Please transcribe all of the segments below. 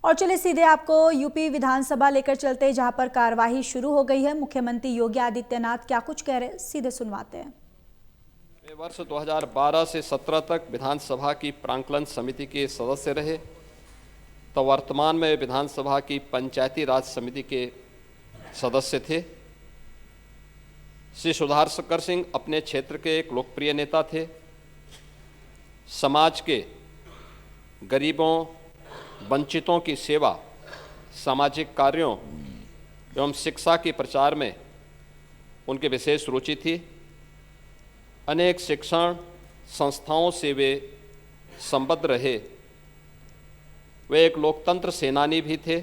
और चलिए सीधे आपको यूपी विधानसभा लेकर चलते हैं, जहां पर कार्यवाही शुरू हो गई है। मुख्यमंत्री योगी आदित्यनाथ क्या कुछ कह रहे हैं, सीधे सुनवाते हैं। वे वर्ष 2012 से 17 तक विधानसभा की प्रांकलन समिति के सदस्य रहे, तो वर्तमान में विधानसभा की पंचायती राज समिति के सदस्य थे। श्री सुधाकर सिंह अपने क्षेत्र के एक लोकप्रिय नेता थे। समाज के गरीबों, वंचितों की सेवा, सामाजिक कार्यों एवं शिक्षा के प्रचार में उनकी विशेष रुचि थी। अनेक शिक्षण संस्थाओं से वे संबद्ध रहे। वे एक लोकतंत्र सेनानी भी थे।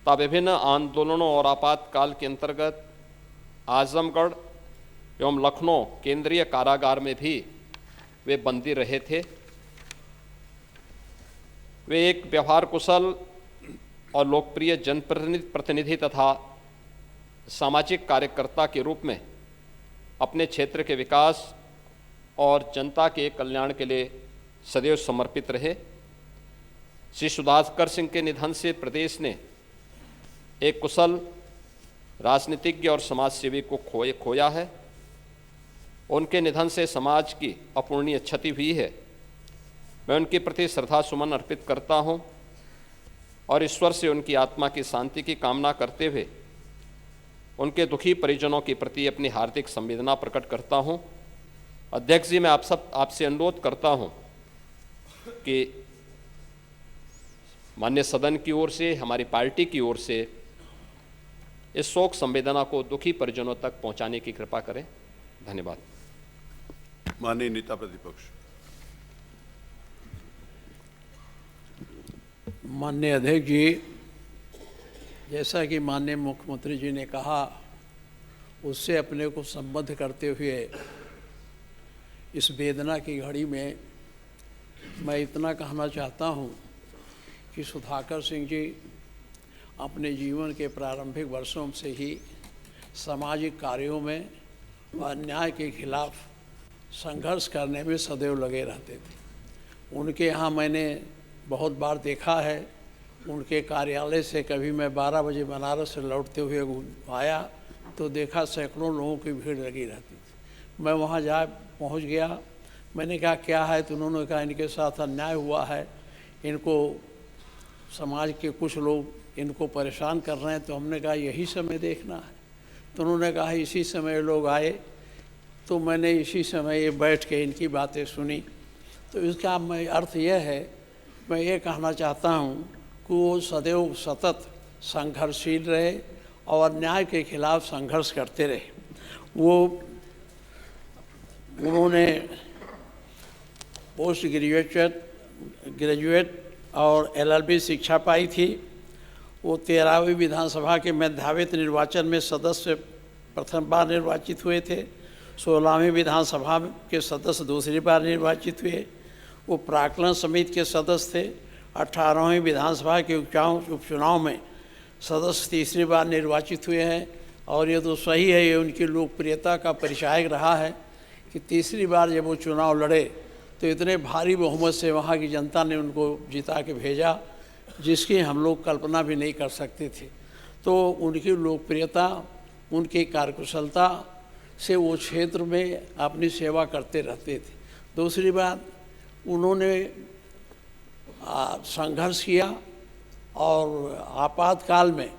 विभिन्न आंदोलनों और आपातकाल के अंतर्गत आजमगढ़ एवं लखनऊ केंद्रीय कारागार में भी वे बंदी रहे थे। वे एक व्यवहार कुशल और लोकप्रिय जनप्रतिनिधि तथा सामाजिक कार्यकर्ता के रूप में अपने क्षेत्र के विकास और जनता के कल्याण के लिए सदैव समर्पित रहे। श्री सुधाकर सिंह के निधन से प्रदेश ने एक कुशल राजनीतिज्ञ और समाजसेवी को खोया है। उनके निधन से समाज की अपूरणीय क्षति हुई है। मैं उनके प्रति श्रद्धा सुमन अर्पित करता हूं और ईश्वर से उनकी आत्मा की शांति की कामना करते हुए उनके दुखी परिजनों के प्रति अपनी हार्दिक संवेदना प्रकट करता हूं। अध्यक्ष जी, मैं आपसे अनुरोध करता हूं कि माननीय सदन की ओर से, हमारी पार्टी की ओर से इस शोक संवेदना को दुखी परिजनों तक पहुंचाने की कृपा करें। धन्यवाद। माननीय नेता प्रतिपक्ष। माननीय अध्यक्ष जी, जैसा कि माननीय मुख्यमंत्री जी ने कहा, उससे अपने को संबद्ध करते हुए इस वेदना की घड़ी में मैं इतना कहना चाहता हूं कि सुधाकर सिंह जी अपने जीवन के प्रारंभिक वर्षों से ही सामाजिक कार्यों में व अन्याय के खिलाफ संघर्ष करने में सदैव लगे रहते थे। उनके यहाँ मैंने बहुत बार देखा है। उनके कार्यालय से कभी मैं 12 बजे बनारस से लौटते हुए आया तो देखा सैकड़ों लोगों की भीड़ लगी रहती थी। मैं वहाँ पहुँच गया। मैंने कहा क्या है, तो उन्होंने कहा इनके साथ अन्याय हुआ है, इनको समाज के कुछ लोग इनको परेशान कर रहे हैं। तो हमने कहा यही समय देखना है। तो उन्होंने कहा इसी समय लोग आए। तो मैंने इसी समय ये बैठ के इनकी बातें सुनी। तो इसका अर्थ यह है, मैं ये कहना चाहता हूँ कि वो सदैव सतत संघर्षशील रहे और अन्याय के खिलाफ संघर्ष करते रहे। उन्होंने पोस्ट ग्रेजुएट और LLB शिक्षा पाई थी। वो 13वीं विधानसभा के मेधावित निर्वाचन में सदस्य प्रथम बार निर्वाचित हुए थे। 16वीं विधानसभा के सदस्य दूसरी बार निर्वाचित हुए। वो प्राक्कलन समिति के सदस्य थे। 18वीं विधानसभा के उपचुनाव में सदस्य तीसरी बार निर्वाचित हुए हैं। और ये तो सही है, ये उनकी लोकप्रियता का परिचायक रहा है कि तीसरी बार जब वो चुनाव लड़े तो इतने भारी बहुमत से वहाँ की जनता ने उनको जिता के भेजा, जिसकी हम लोग कल्पना भी नहीं कर सकते थे। तो उनकी लोकप्रियता, उनकी कार्यकुशलता से वो क्षेत्र में अपनी सेवा करते रहते थे। दूसरी बात, उन्होंने संघर्ष किया और आपातकाल में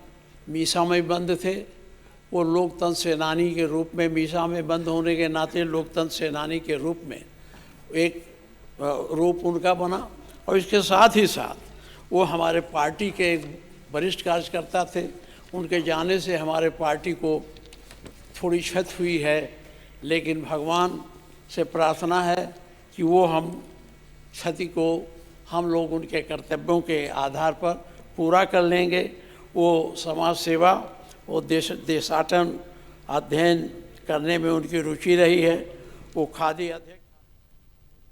मीसा में बंद थे। वो लोकतंत्र सेनानी के रूप में, मीसा में बंद होने के नाते लोकतंत्र सेनानी के रूप में एक रूप उनका बना। और इसके साथ ही साथ वो हमारे पार्टी के वरिष्ठ कार्यकर्ता थे। उनके जाने से हमारे पार्टी को थोड़ी क्षति हुई है, लेकिन भगवान से प्रार्थना है कि वो हम क्षति को हम लोग उनके कर्तव्यों के आधार पर पूरा कर लेंगे। वो समाज सेवा, वो देशाटन अध्ययन करने में उनकी रुचि रही है। वो खादी अध्ययन